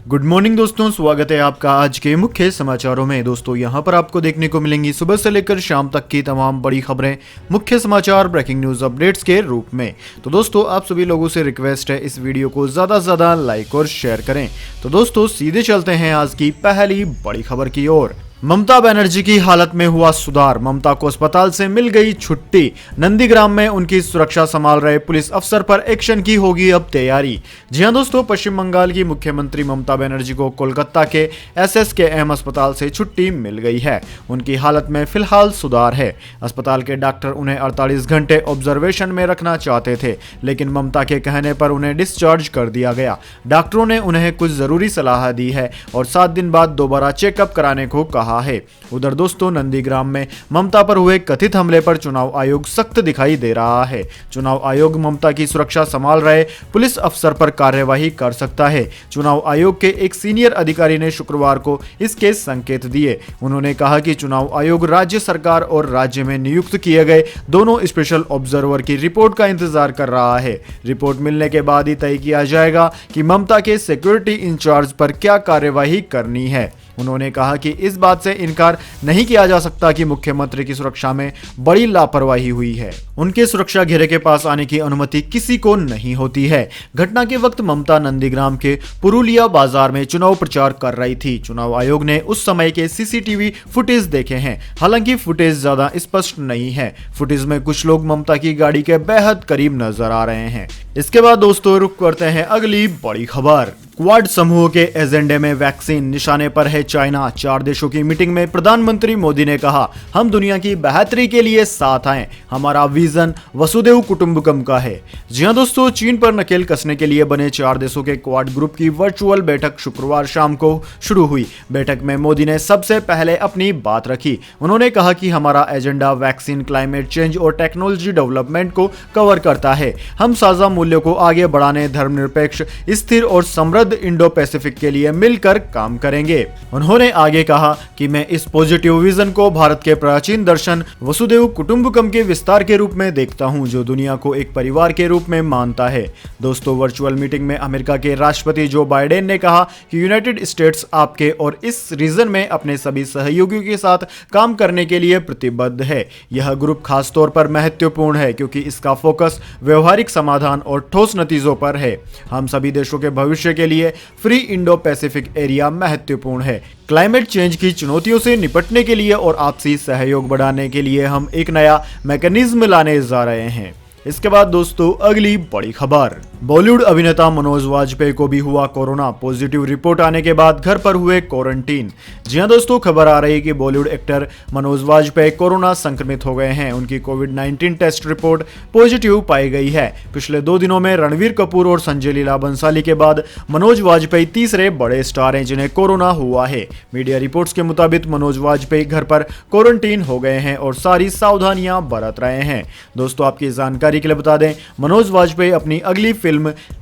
Good morning दोस्तों, स्वागत है आपका आज के मुख्य समाचारों में। दोस्तों यहां पर आपको देखने को मिलेंगी सुबह से लेकर शाम तक की तमाम बड़ी खबरें, मुख्य समाचार, ब्रेकिंग न्यूज अपडेट्स के रूप में। तो दोस्तों आप सभी लोगों से रिक्वेस्ट है इस वीडियो को ज्यादा से ज्यादा लाइक और शेयर करें। तो दोस्तों सीधे चलते हैं आज की पहली बड़ी खबर की ओर। ममता बनर्जी की हालत में हुआ सुधार, ममता को अस्पताल से मिल गई छुट्टी। नंदीग्राम में उनकी सुरक्षा संभाल रहे पुलिस अफसर पर एक्शन की होगी अब तैयारी। जी हां दोस्तों, पश्चिम बंगाल की मुख्यमंत्री ममता बनर्जी को कोलकाता के SSKM अस्पताल से छुट्टी मिल गई है। उनकी हालत में फिलहाल सुधार है। अस्पताल के डॉक्टर उन्हें 48 घंटे ऑब्जर्वेशन में रखना चाहते थे, लेकिन ममता के कहने पर उन्हें डिस्चार्ज कर दिया गया। डॉक्टरों ने उन्हें कुछ जरूरी सलाह दी है और 7 दिन बाद दोबारा चेकअप कराने को कहा है। उधर दोस्तों नंदीग्राम में ममता पर हुए कथित हमले पर चुनाव आयोग सख्त दिखाई दे रहा है। चुनाव आयोग ममता की सुरक्षा संभाल रहे पुलिस अफसर पर कार्यवाही कर सकता है। चुनाव आयोग के एक सीनियर अधिकारी ने शुक्रवार को इसके संकेत दिए। उन्होंने कहा कि चुनाव आयोग राज्य सरकार और राज्य में नियुक्त किए गए दोनों स्पेशल ऑब्जर्वर की रिपोर्ट का इंतजार कर रहा है। रिपोर्ट मिलने के बाद ही तय किया जाएगा कि ममता के सिक्योरिटी इंचार्ज पर क्या कार्यवाही करनी है। उन्होंने कहा कि इस बात से इनकार नहीं किया जा सकता कि मुख्यमंत्री की सुरक्षा में बड़ी लापरवाही हुई है। उनके सुरक्षा घेरे के पास आने की अनुमति किसी को नहीं होती है। घटना के वक्त ममता नंदीग्राम के पुरुलिया बाजार में चुनाव प्रचार कर रही थी। चुनाव आयोग ने उस समय के CCTV फुटेज देखे हैं। हालांकि फुटेज ज्यादा स्पष्ट नहीं है। फुटेज में कुछ लोग ममता की गाड़ी के बेहद करीब नजर आ रहे हैं। इसके बाद दोस्तों रुक करते हैं अगली बड़ी खबर। क्वाड समूह के एजेंडे में वैक्सीन, निशाने पर है चाइना। 4 देशों की मीटिंग में प्रधानमंत्री मोदी ने कहा, हम दुनिया की बेहतरी के लिए साथ आए। हमारा विजन वसुदेव कुटुंबकम का है। जी हां दोस्तों, चीन पर नकेल कसने के लिए बने 4 देशों के क्वाड ग्रुप की वर्चुअल बैठक शुक्रवार शाम को शुरू हुई। बैठक में मोदी ने सबसे पहले अपनी बात रखी। उन्होंने कहा कि हमारा एजेंडा वैक्सीन, क्लाइमेट चेंज और टेक्नोलॉजी डेवलपमेंट को कवर करता है। हम साझा मूल्यों को आगे बढ़ाने, धर्मनिरपेक्ष, स्थिर और समृद्ध इंडो पैसिफिक के लिए मिलकर काम करेंगे। उन्होंने आगे कहा कि मैं इस पॉजिटिव विजन को भारत के प्राचीन दर्शन वसुदेव कुटुंबकम के विस्तार के रूप में देखता हूं, जो दुनिया को एक परिवार के रूप में मानता है। दोस्तों वर्चुअल मीटिंग में अमेरिका के राष्ट्रपति जो बाइडेन ने कहा कि यूनाइटेड स्टेट्स आपके और इस रीजन में अपने सभी सहयोगियों के साथ काम करने के लिए प्रतिबद्ध है। यह ग्रुप खास तौर पर महत्वपूर्ण है क्योंकि इसका फोकस व्यवहारिक समाधान और ठोस नतीजों पर है। हम सभी देशों के भविष्य के लिए फ्री इंडो पैसिफिक एरिया महत्वपूर्ण है। क्लाइमेट चेंज की चुनौतियों से निपटने के लिए और आपसी सहयोग बढ़ाने के लिए हम एक नया मैकेनिज्म लाने जा रहे हैं। इसके बाद दोस्तों अगली बड़ी खबर। बॉलीवुड अभिनेता मनोज वाजपेयी को भी हुआ कोरोना। पॉजिटिव रिपोर्ट आने के बाद घर पर हुए क्वारंटीन। जी हां दोस्तों, खबर आ रही है कि बॉलीवुड एक्टर मनोज वाजपेयी कोरोना संक्रमित हो गए हैं। उनकी कोविड-19 टेस्ट रिपोर्ट पॉजिटिव पाई गई है। पिछले 2 दिनों में रणवीर कपूर और संजय लीला बंसाली के बाद मनोज वाजपेयी तीसरे बड़े स्टार हैं जिन्हें कोरोना हुआ है। मीडिया रिपोर्ट्स के मुताबिक मनोज वाजपेयी घर पर क्वारंटीन हो गए हैं और सारी सावधानियां बरत रहे हैं। दोस्तों आपकी जानकारी के लिए बता दें, मनोज वाजपेयी अपनी अगली फिल्म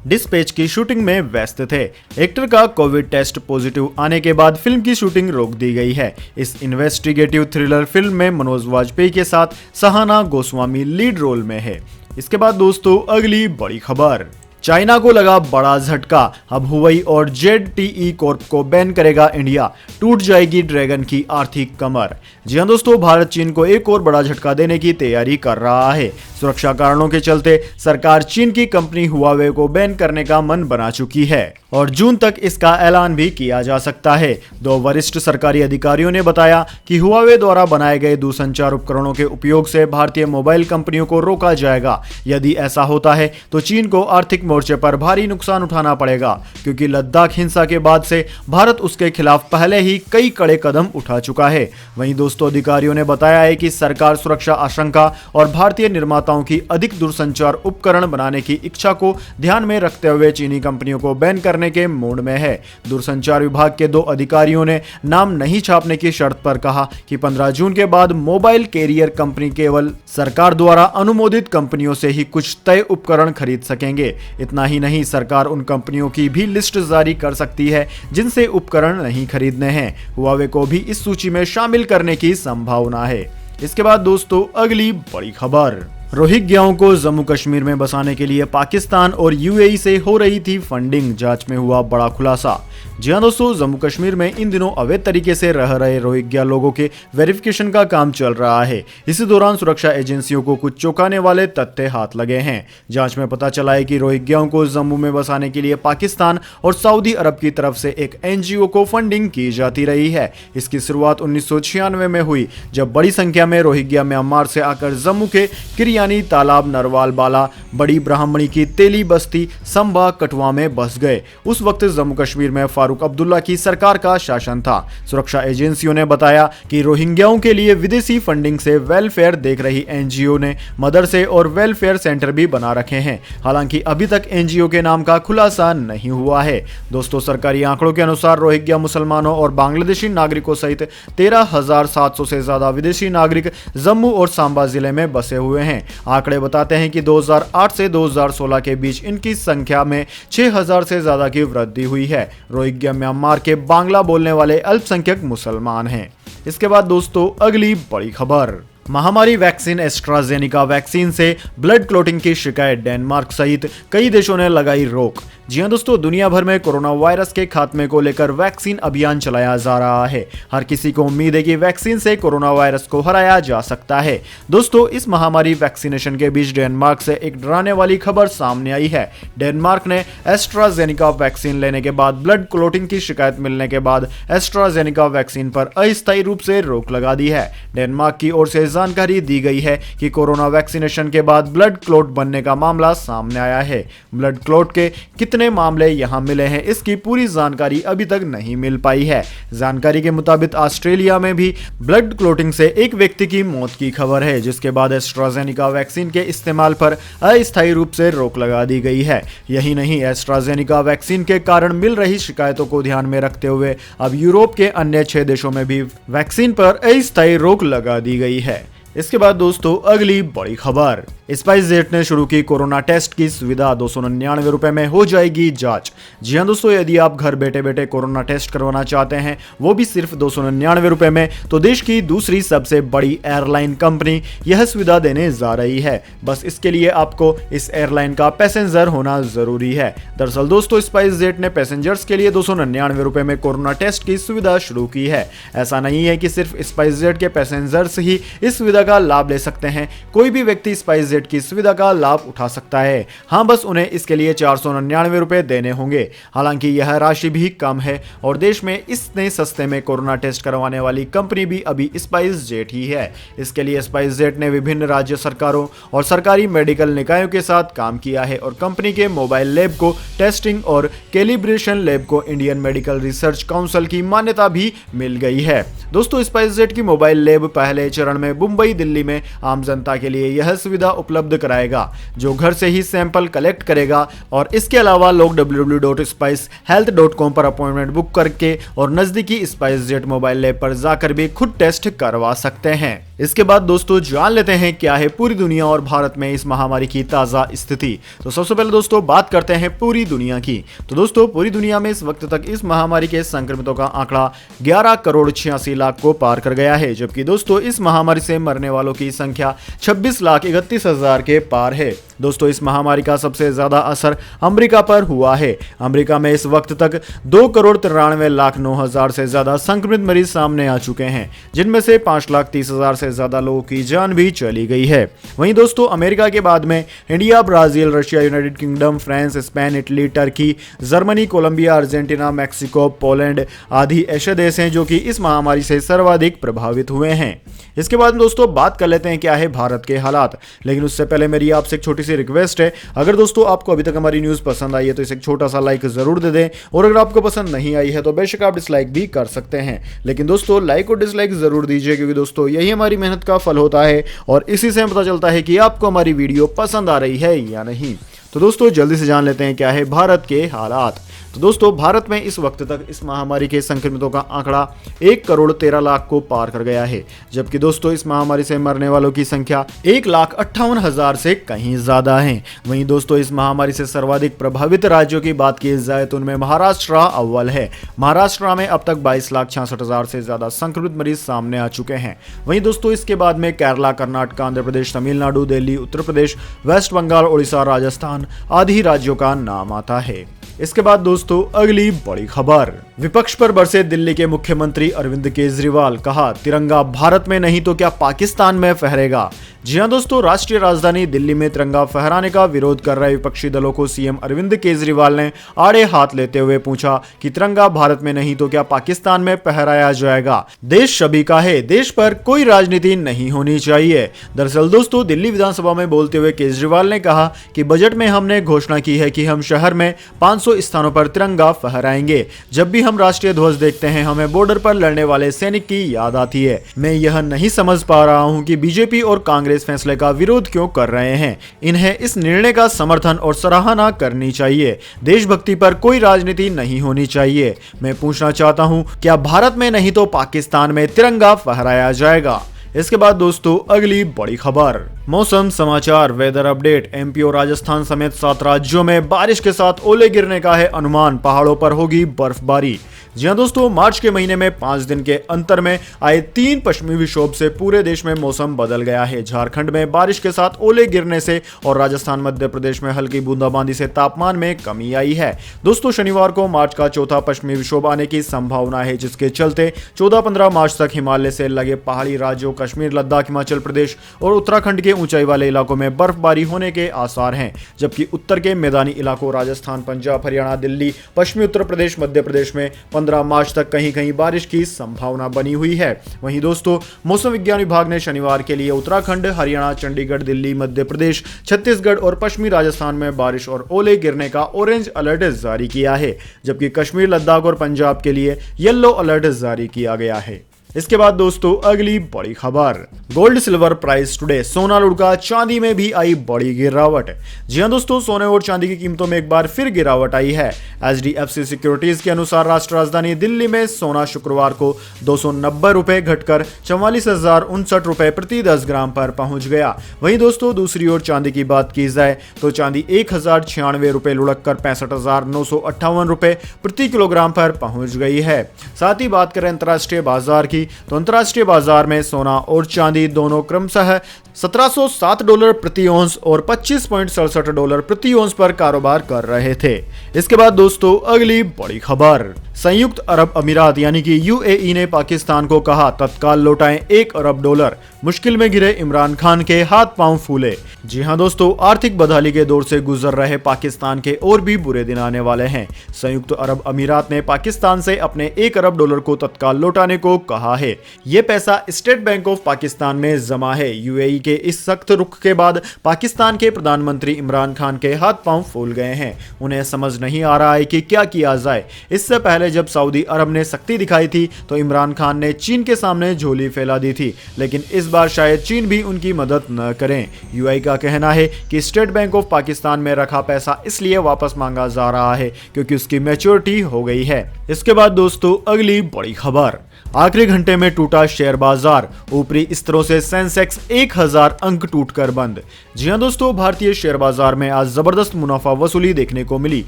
डिस्पैच की शूटिंग में व्यस्त थे। एक्टर का कोविड टेस्ट पॉजिटिव आने के बाद फिल्म की शूटिंग रोक दी गई है। इस इन्वेस्टिगेटिव थ्रिलर फिल्म में मनोज वाजपेयी के साथ सहाना गोस्वामी लीड रोल में है। इसके बाद दोस्तों अगली बड़ी खबर। चाइना को लगा बड़ा झटका। अब हुवई और ZTE कॉर्प को बैन करेगा इंडिया। टूट जाएगी ड्रैगन की आर्थिक कमर। जी हां दोस्तों, भारत चीन को एक और बड़ा झटका देने की तैयारी कर रहा है। सुरक्षा कारणों के चलते सरकार चीन की कंपनी हुआवे को बैन करने का मन बना चुकी है और जून तक इसका ऐलान भी किया जा सकता है। 2 वरिष्ठ सरकारी अधिकारियों ने बताया कि हुआवे द्वारा बनाए गए दूरसंचार उपकरणों के उपयोग से भारतीय मोबाइल कंपनियों को रोका जाएगा। यदि ऐसा होता है तो चीन को आर्थिक मोर्चे पर भारी नुकसान उठाना पड़ेगा, क्योंकि लद्दाख हिंसा के बाद से भारत उसके खिलाफ पहले ही कई कड़े कदम उठा चुका है। वहीं दोस्तों अधिकारियों ने बताया है कि सरकार सुरक्षा आशंका और भारतीय निर्माताओं की अधिक दूरसंचार उपकरण बनाने की इच्छा को ध्यान में रखते हुए चीनी कंपनियों को बैन करने के मूड में है। दूरसंचार विभाग के 2 अधिकारियों ने नाम नहीं छापने की शर्त पर कहा कि 15 जून के बाद मोबाइल कैरियर कंपनी केवल सरकार द्वारा अनुमोदित कंपनियों से ही कुछ तय उपकरण खरीद सकेंगे। इतना ही नहीं, सरकार उन कंपनियों की भी लिस्ट जारी कर सकती है जिनसे उपकरण नहीं खरीदने हैं। हुआवे को भी इस सूची में शामिल करने की संभावना है। इसके बाद दोस्तों अगली बड़ी खबर। रोहिंग्याओं को जम्मू कश्मीर में बसाने के लिए पाकिस्तान और यूएई से हो रही थी फंडिंग, जांच में हुआ बड़ा खुलासा। जी हां दोस्तों, जम्मू कश्मीर में इन दिनों अवैध तरीके से रह रहे रोहिंग्या लोगों के वेरिफिकेशन का काम चल रहा है। इसी दौरान सुरक्षा एजेंसियों को कुछ चौंकाने वाले तथ्य हाथ लगे हैं। जांच में पता चला है कि रोहिंग्याओं को जम्मू में बसाने के लिए पाकिस्तान और सऊदी अरब की तरफ से एक एनजीओ को फंडिंग की जाती रही है। इसकी शुरुआत 1996 में हुई, जब बड़ी संख्या में रोहिंग्या म्यांमार से आकर जम्मू के किरियानी तालाब, नरवाल बाला, बड़ी ब्राह्मणी की तेली बस्ती, संबा, कठुआ में बस गए। उस वक्त जम्मू कश्मीर में फारूक अब्दुल्ला की सरकार का शासन था। सुरक्षा एजेंसियों ने बताया कि रोहिंग्याओं के लिए विदेशी फंडिंग से वेलफेयर देख रही एनजीओ ने मदरसे और वेलफेयर सेंटर भी बना रखे हैं। हालांकि अभी तक एनजीओ के नाम का खुलासा नहीं हुआ है। दोस्तों, सरकारी आंकड़ों के अनुसार रोहिंग्या मुसलमानों और बांग्लादेशी नागरिकों सहित 13,700 से ज्यादा विदेशी नागरिक जम्मू और सांबा जिले में बसे हुए हैं। आंकड़े बताते हैं कि 2008 से 2016 के बीच इनकी संख्या में 6,000 से ज्यादा की वृद्धि हुई है। रोहिंग्या म्यांमार के बांग्ला बोलने वाले अल्पसंख्यक मुसलमान हैं। इसके बाद दोस्तों, अगली बड़ी खबर, महामारी वैक्सीन एस्ट्राजेनिका वैक्सीन से ब्लड क्लॉटिंग की शिकायत, डेनमार्क सहित कई देशों ने लगाई रोक। जी हां दोस्तों, दुनिया भर में कोरोना वायरस के खात्मे को लेकर वैक्सीन अभियान चलाया जा रहा है। हर किसी को उम्मीद है कि वैक्सीन से कोरोना वायरस को हराया जा सकता है। दोस्तों, इस महामारी वैक्सीनेशन के बीच डेनमार्क से एक डराने वाली खबर सामने आई है। डेनमार्क ने एस्ट्राजेनिका वैक्सीन लेने के बाद ब्लड क्लॉटिंग की शिकायत मिलने के बाद एस्ट्राजेनिका वैक्सीन पर अस्थायी रूप से रोक लगा दी है। डेनमार्क की ओर से जानकारी दी गई है कि कोरोना वैक्सीनेशन के बाद ब्लड क्लॉट बनने का मामला सामने आया है। ब्लड क्लॉट के कितने मामले यहां मिले हैं, इसकी पूरी जानकारी अभी तक नहीं मिल पाई है। जानकारी के मुताबिक ऑस्ट्रेलिया में भी ब्लड क्लॉटिंग से एक व्यक्ति की मौत की खबर है, जिसके बाद एस्ट्राजेनिका वैक्सीन के इस्तेमाल पर अस्थायी रूप से रोक लगा दी गई है। यही नहीं, एस्ट्राजेनिका वैक्सीन के कारण मिल रही शिकायतों को ध्यान में रखते हुए अब यूरोप के अन्य 6 देशों में भी वैक्सीन पर अस्थायी रोक लगा दी गई है। इसके बाद दोस्तों, अगली बड़ी खबर, स्पाइसजेट ने शुरू की कोरोना टेस्ट की सुविधा, 299 रुपए में हो जाएगी जांच। जी हां दोस्तों, यदि आप घर बैठे बैठे कोरोना टेस्ट करवाना चाहते हैं, वो भी सिर्फ 299 रुपए में, तो देश की दूसरी सबसे बड़ी एयरलाइन कंपनी यह सुविधा देने जा रही है। बस इसके लिए आपको इस एयरलाइन का पैसेंजर होना जरूरी है। दरअसल दोस्तों, स्पाइसजेट ने पैसेंजर्स के लिए 299 रुपए में कोरोना टेस्ट की सुविधा शुरू की है। ऐसा नहीं है कि सिर्फ स्पाइसजेट के पैसेंजर्स ही इस सुविधा का लाभ ले सकते हैं। कोई भी व्यक्ति स्पाइसजेट की सुविधा का लाभ उठा सकता है। हाँ, बस उन्हें इसके लिए 499 रुपए देने होंगे। हालांकि यह राशि भी कम है और देश में इतने सस्ते में कोरोना टेस्ट करवाने वाली कंपनी भी अभी स्पाइसजेट ही है। इसके लिए स्पाइसजेट ने विभिन्न राज्य सरकारों और सरकारी मेडिकल निकायों के साथ काम किया है और कंपनी के मोबाइल लैब को टेस्टिंग और कैलिब्रेशन लैब को इंडियन मेडिकल रिसर्च काउंसिल की मान्यता भी मिल गई है। दोस्तों, स्पाइसजेट की मोबाइल लैब पहले चरण में मुंबई, दिल्ली में आम जनता के लिए यह सुविधा उपलब्ध कराएगा, जो घर से ही सैंपल कलेक्ट करेगा। और इसके अलावा लोग www.spicehealth.com पर अपॉइंटमेंट बुक करके और नजदीकी स्पाइसजेट मोबाइल लैब पर जाकर भी खुद टेस्ट करवा सकते हैं। इसके बाद दोस्तों, जान लेते हैं क्या है पूरी दुनिया और भारत में इस महामारी की ताजा स्थिति। तो सबसे पहले दोस्तों, बात करते हैं पूरी दुनिया की। तो दोस्तों, पूरी दुनिया में इस वक्त तक इस महामारी के संक्रमितों का आंकड़ा 11 करोड़ 86 लाख को पार कर गया है, जबकि दोस्तों इस महामारी से मरने वालों की संख्या 26,31,000 के पार है। दोस्तों, इस महामारी का सबसे ज्यादा असर अमेरिका पर हुआ है। अमेरिका में इस वक्त तक 2,93,09,000 से ज्यादा संक्रमित मरीज सामने आ चुके हैं, जिनमें से 5,30,000 से ज्यादा लोगों की जान भी चली गई है। वहीं दोस्तों, अमेरिका के बाद में India, Brazil, Russia, United Kingdom, France, Spain, Italy, Turkey, Germany, Colombia, Argentina, Mexico, Poland आदि ऐसे देश हैं जो कि इस महामारी से सर्वाधिक प्रभावित हुए हैं। इसके बाद दोस्तों, बात कर लेते हैं क्या है भारत के हालात। लेकिन उससे पहले मेरी आपसे एक छोटी सी रिक्वेस्ट है, अगर दोस्तों आपको अभी तक हमारी न्यूज पसंद आई है तो इसे एक छोटा सा लाइक जरूर दे दें, और अगर आपको पसंद नहीं आई है तो बेशक आप डिसलाइक भी कर सकते हैं। लेकिन दोस्तों, लाइक और डिसलाइक जरूर दीजिए, क्योंकि दोस्तों यही हमारी मेहनत का फल होता है और इसी से पता चलता है कि आपको हमारी वीडियो पसंद आ रही है या नहीं। तो दोस्तों, जल्दी से जान लेते हैं क्या है भारत के हालात। तो दोस्तों भारत में इस वक्त तक इस महामारी के संक्रमितों का आंकड़ा 1,13,00,000 को पार कर गया है, जबकि दोस्तों इस महामारी से मरने वालों की संख्या 1,58,000 से कहीं ज्यादा है। वहीं दोस्तों इस महामारी से सर्वाधिक प्रभावित राज्यों की बात की जाए तो उनमें महाराष्ट्र अव्वल है। महाराष्ट्र में अब तक 22,66,000 से ज्यादा संक्रमित मरीज सामने आ चुके हैं। वहीं दोस्तों इसके बाद में केरला, कर्नाटक, आंध्र प्रदेश, तमिलनाडु, दिल्ली, उत्तर प्रदेश, वेस्ट बंगाल, उड़ीसा, राजस्थान आदि राज्यों का नाम आता है। इसके बाद दोस्तों अगली बड़ी खबर, विपक्ष पर बरसे दिल्ली के मुख्यमंत्री अरविंद केजरीवाल, कहा तिरंगा भारत में नहीं तो क्या पाकिस्तान में फहरेगा। जी हां दोस्तों, राष्ट्रीय राजधानी दिल्ली में तिरंगा फहराने का विरोध कर रहे विपक्षी दलों को सीएम अरविंद केजरीवाल ने आड़े हाथ लेते हुए पूछा कि तिरंगा भारत में नहीं तो क्या पाकिस्तान में फहराया जाएगा। देश सभी का है, देश पर कोई राजनीति नहीं होनी चाहिए। दरअसल दोस्तों दिल्ली विधानसभा में बोलते हुए केजरीवाल ने कहा कि बजट में हमने घोषणा की है कि हम शहर में 500 स्थानों पर तिरंगा फहराएंगे। जब भी हम राष्ट्रीय ध्वज देखते हैं हमें बॉर्डर पर लड़ने वाले सैनिक की याद आती है। मैं यह नहीं समझ पा रहा हूं कि बीजेपी और कांग्रेस फैसले का विरोध क्यों कर रहे हैं। इन्हें इस निर्णय का समर्थन और सराहना करनी चाहिए। देशभक्ति पर कोई राजनीति नहीं होनी चाहिए। मैं पूछना चाहता हूं, क्या भारत में नहीं तो पाकिस्तान में तिरंगा फहराया जाएगा। इसके बाद दोस्तों अगली बड़ी खबर, मौसम समाचार, वेदर अपडेट। एमपी और राजस्थान समेत 7 राज्यों में बारिश के साथ ओले गिरने का है अनुमान, पहाड़ों पर होगी बर्फबारी। जी हां दोस्तों, मार्च के महीने में 5 दिन के अंतर में आए 3 पश्चिमी विक्षोभ से पूरे देश में मौसम बदल गया है। झारखंड में बारिश के साथ ओले गिरने से और राजस्थान, मध्य प्रदेश में हल्की बूंदाबांदी से तापमान में कमी आई है। दोस्तों शनिवार को मार्च का चौथा पश्चिमी विक्षोभ आने की संभावना है, जिसके चलते 14-15 मार्च तक हिमालय से लगे पहाड़ी राज्यों कश्मीर, लद्दाख, हिमाचल प्रदेश और उत्तराखंड के ऊंचाई वाले इलाकों में बर्फबारी होने के आसार हैं, जबकि उत्तर के मैदानी इलाकों राजस्थान, पंजाब, हरियाणा, दिल्ली, पश्चिमी उत्तर प्रदेश, मध्य प्रदेश में 15 मार्च तक कहीं कहीं बारिश की संभावना बनी हुई है। वहीं दोस्तों मौसम विज्ञान विभाग ने शनिवार के लिए उत्तराखंड, हरियाणा, चंडीगढ़, दिल्ली, मध्य प्रदेश, छत्तीसगढ़ और पश्चिमी राजस्थान में बारिश और ओले गिरने का ऑरेंज अलर्ट जारी किया है, जबकि कश्मीर, लद्दाख और पंजाब के लिए येलो अलर्ट जारी किया गया है। इसके बाद दोस्तों अगली बड़ी खबर, गोल्ड सिल्वर प्राइस टुडे, सोना लुढ़का, चांदी में भी आई बड़ी गिरावट। जी हां दोस्तों, सोने और चांदी की कीमतों में एक बार फिर गिरावट आई है। HDFC सिक्योरिटीज के अनुसार राष्ट्रीय राजधानी दिल्ली में सोना शुक्रवार को 290 रुपए घटकर 44,059 रुपए प्रति 10 ग्राम पर पहुंच गया। वहीं दोस्तों दूसरी ओर चांदी की बात की जाए तो चांदी 1,096 रुपए लुढ़क कर 65,958 रुपए प्रति किलोग्राम पर पहुंच गई है। साथ ही बात करें अंतर्राष्ट्रीय बाजार की तो अंतर्राष्ट्रीय बाजार में सोना और चांदी दोनों क्रमशः $1,707 प्रति औंस और $25.67 प्रति औंस पर कारोबार कर रहे थे। इसके बाद दोस्तों अगली बड़ी खबर, संयुक्त अरब अमीरात यानी कि UAE ने पाकिस्तान को कहा तत्काल लौटाएं $1 अरब। मुश्किल में घिरे इमरान खान के हाथ पांव फूले। जी हां दोस्तों, आर्थिक बदहाली के दौर से गुजर रहे पाकिस्तान के और भी बुरे दिन आने वाले हैं। संयुक्त अरब अमीरात ने पाकिस्तान से अपने $1 अरब को तत्काल लौटाने को कहा है। यह पैसा स्टेट बैंक ऑफ पाकिस्तान में जमा है। UAE के इस सख्त रुख के बाद पाकिस्तान के प्रधानमंत्री इमरान खान के हाथ पांव फूल गए हैं। उन्हें समझ नहीं आ रहा है कि क्या किया जाए। इससे पहले जब सऊदी अरब ने सख्ती दिखाई थी तो इमरान खान ने चीन के सामने झोली फैला दी थी, लेकिन इस बार शायद चीन भी उनकी मदद न करें। UAE का कहना है कि स्टेट बैंक ऑफ पाकिस्तान में रखा पैसा इसलिए वापस मांगा जा रहा है क्योंकि उसकी मैच्योरिटी हो गई है। इसके बाद दोस्तों अगली बड़ी खबर, आखिरी घंटे में टूटा शेयर बाजार, ऊपरी स्तरों से सेंसेक्स 1000 अंक टूटकर बंद। जी हां दोस्तों, भारतीय शेयर बाजार में आज जबरदस्त मुनाफा वसूली देखने को मिली।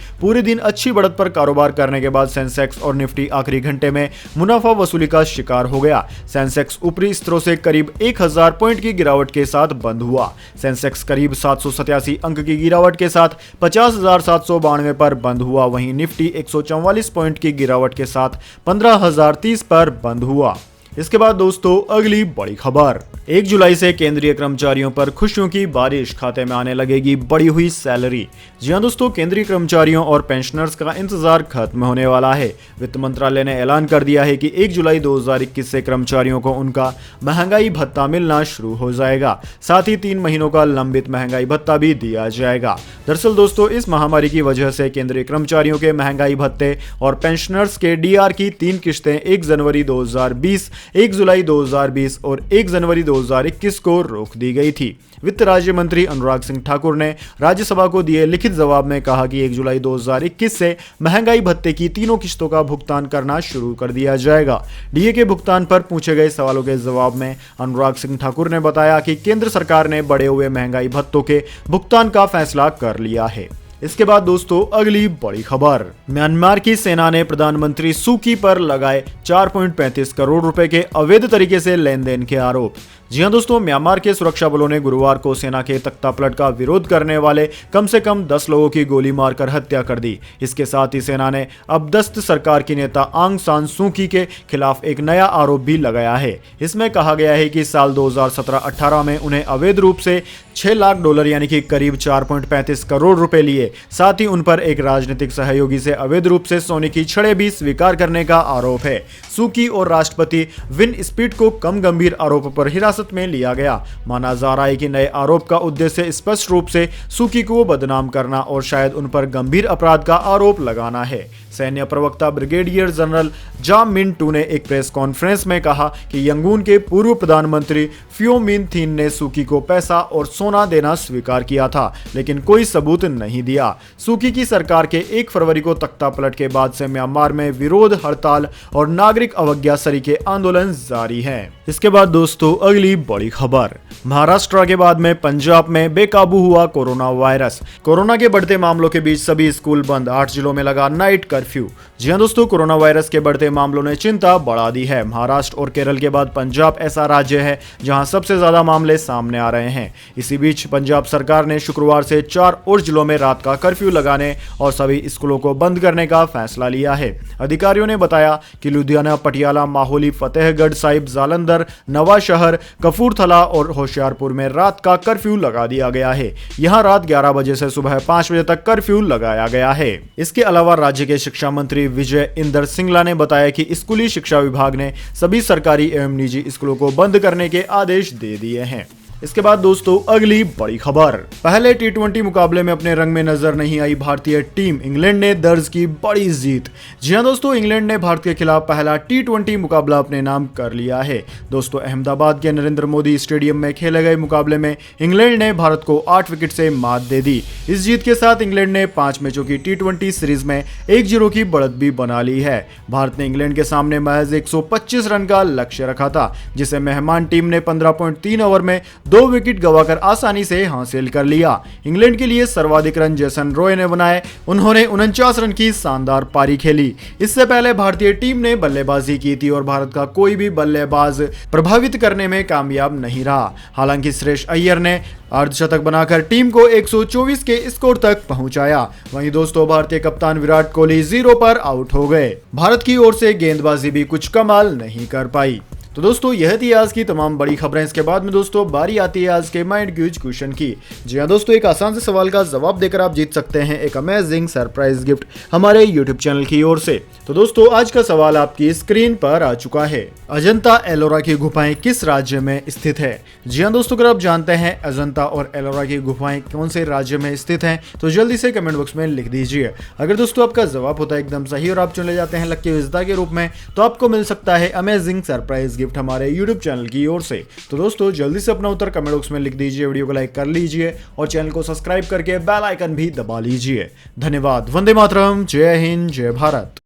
पूरे दिन अच्छी बढ़त पर कारोबार करने के बाद सेंसेक्स और निफ्टी आखिरी घंटे में मुनाफा वसूली का शिकार हो गया। सेंसेक्स ऊपरी स्तरों से करीब 1000 पॉइंट की गिरावट के साथ बंद हुआ। सेंसेक्स करीब 787 अंक की गिरावट के साथ 50,792 पर बंद हुआ। वहीं निफ्टी 144 पॉइंट की गिरावट के साथ 15,030 पर बंद हुआ। इसके बाद दोस्तों अगली बड़ी खबर, 1 जुलाई से केंद्रीय कर्मचारियों पर खुशियों की बारिश, खाते में आने लगेगी बढ़ी हुई सैलरी। जी हां दोस्तों, केंद्रीय कर्मचारियों और पेंशनर्स का इंतजार खत्म होने वाला है। वित्त मंत्रालय ने ऐलान कर दिया है कि 1 जुलाई 2021 से कर्मचारियों को उनका महंगाई भत्ता मिलना शुरू हो जाएगा। साथ ही 3 महीनों का लंबित महंगाई भत्ता भी दिया जाएगा। दरअसल दोस्तों, इस महामारी की वजह से केंद्रीय कर्मचारियों के महंगाई भत्ते और पेंशनर्स के DR की 3 किश्तें 1 जनवरी 2020, 1 जुलाई 2020 और 1 जनवरी 2021 को रोक दी गई थी। वित्त राज्य मंत्री अनुराग सिंह ठाकुर ने राज्यसभा को दिए लिखित जवाब में कहा कि 1 जुलाई 2021 से महंगाई भत्ते की तीनों किस्तों का भुगतान करना शुरू कर दिया जाएगा। डीए के भुगतान पर पूछे गए सवालों के जवाब में अनुराग सिंह ठाकुर ने बताया कि केंद्र सरकार ने बढ़े हुए महंगाई भत्तों के भुगतान का फैसला कर लिया है। इसके बाद दोस्तों अगली बड़ी खबर, म्यांमार की सेना ने प्रधानमंत्री सू की पर लगाए 4.35 करोड़ रुपए के अवैध तरीके से लेन देन के आरोप। जी हां दोस्तों, म्यांमार के सुरक्षा बलों ने गुरुवार को सेना के तख्तापलट का विरोध करने वाले कम से कम 10 लोगों की गोली मारकर हत्या कर दी। इसके साथ ही सेना ने अबदस्त सरकार की नेता आंग सान सू की के खिलाफ एक नया आरोप भी लगाया है। इसमें कहा गया है कि साल 2017-18 में उन्हें अवैध रूप से $6 लाख यानी कि करीब 4.35 करोड़ रुपए लिए। साथ ही उन पर एक राजनीतिक सहयोगी से अवैध रूप से सोने की छड़ें भी स्वीकार करने का आरोप है। सू की और राष्ट्रपति विन स्पीड को कम गंभीर आरोपों पर हिरासत में लिया गया। माना जा रहा है कि नए आरोप का उद्देश्य स्पष्ट रूप से सू की को बदनाम करना और शायद उन पर गंभीर अपराध का आरोप लगाना है। सैन्य प्रवक्ता ब्रिगेडियर जनरल जाम मिन टू ने एक प्रेस कॉन्फ्रेंस में कहा कि यंगून के पूर्व प्रधानमंत्री फ्यो मिन थिन ने सू की को पैसा और सोना देना स्वीकार किया था, लेकिन कोई सबूत नहीं दिया। सू की सरकार के 1 फरवरी को तख्तापलट के बाद से म्यांमार में विरोध, हड़ताल और नागरिक अवज्ञा सरीखे आंदोलन जारी है। इसके बाद दोस्तों अगली बड़ी खबर, महाराष्ट्र के बाद में पंजाब में बेकाबू हुआ कोरोना वायरस। कोरोना के बढ़ते मामलों के बीच सभी स्कूल बंद, 8 जिलों में लगा नाइट कर्फ्यू। जी हां दोस्तों, कोरोना वायरस के बढ़ते मामलों ने चिंता बढ़ा दी है। महाराष्ट्र और केरल के बाद पंजाब ऐसा राज्य है जहां सबसे ज्यादा मामले सामने आ रहे हैं। इसी बीच पंजाब सरकार ने शुक्रवार से 4 और जिलों में रात का कर्फ्यू लगाने और सभी स्कूलों को बंद करने का फैसला लिया है। अधिकारियों ने बताया कि लुधियाना, पटियाला, माहौली, फतेहगढ़ साहिब, जालंधर, नवा शहर, कपूरथला और होशियारपुर में रात का कर्फ्यू लगा दिया गया है। यहां रात 11 बजे से सुबह 5 बजे तक कर्फ्यू लगाया गया है। इसके अलावा राज्य के शिक्षा मंत्री विजय इंदर सिंगला ने बताया कि स्कूली शिक्षा विभाग ने सभी सरकारी एवं निजी स्कूलों को बंद करने के आदेश दे दिए हैं। इसके बाद दोस्तों अगली बड़ी खबर, पहले टी20 मुकाबले में अपने रंग में नजर नहीं आई भारतीय टीम, इंग्लैंड ने दर्ज की बड़ी जीत। जी हां दोस्तों, इंग्लैंड ने भारत के खिलाफ पहला टी20 मुकाबला अपने नाम कर लिया है। दोस्तों अहमदाबाद के नरेंद्र मोदी स्टेडियम में खेले गए मुकाबले में इंग्लैंड ने भारत को 8 विकेट से मात दे दी। इस जीत के साथ इंग्लैंड ने 5 मैचों की टी20 सीरीज में 1-0 की बढ़त भी बना ली है। भारत ने इंग्लैंड के सामने महज 125 रन का लक्ष्य रखा था, जिसे मेहमान टीम ने 15.3 ओवर में 2 विकेट गवाकर आसानी से हासिल कर लिया। इंग्लैंड के लिए सर्वाधिक रन जेसन रॉय ने बनाए, उन्होंने 49 रन की शानदार पारी खेली। इससे पहले भारतीय टीम ने बल्लेबाजी की थी और भारत का कोई भी बल्लेबाज प्रभावित करने में कामयाब नहीं रहा। हालांकि श्रेयस अय्यर ने अर्धशतक बनाकर टीम को 124 के स्कोर तक पहुंचाया। वहीं दोस्तों भारतीय कप्तान विराट कोहली 0 पर आउट हो गए। भारत की ओर से गेंदबाजी भी कुछ कमाल नहीं कर पाई। तो दोस्तों यह थी आज की तमाम बड़ी खबरें। इसके बाद में दोस्तों बारी आती है आज के माइंड क्यूज क्वेश्चन की। जी हाँ दोस्तों, एक आसान से सवाल का जवाब देकर आप जीत सकते हैं एक अमेजिंग सरप्राइज गिफ्ट हमारे यूट्यूब चैनल की ओर से। तो दोस्तों आज का सवाल आपकी स्क्रीन पर आ चुका है। अजंता एलोरा की गुफाएं किस राज्य में स्थित है? जी हाँ दोस्तों, अगर आप जानते हैं अजंता और एलोरा की गुफाएं कौन से राज्य में स्थित हैं तो जल्दी से कमेंट बॉक्स में लिख दीजिए। अगर दोस्तों आपका जवाब होता है एकदम सही और आप चुने जाते हैं लकी विजेता के रूप में तो आपको मिल सकता है अमेजिंग सरप्राइज गिफ्ट हमारे यूट्यूब चैनल की ओर से। तो दोस्तों जल्दी से अपना उत्तर कमेंट बॉक्स में लिख दीजिए, वीडियो को लाइक कर लीजिए और चैनल को सब्सक्राइब करके बेल आइकन भी दबा लीजिए। धन्यवाद। वंदे मातरम। जय हिंद, जय भारत।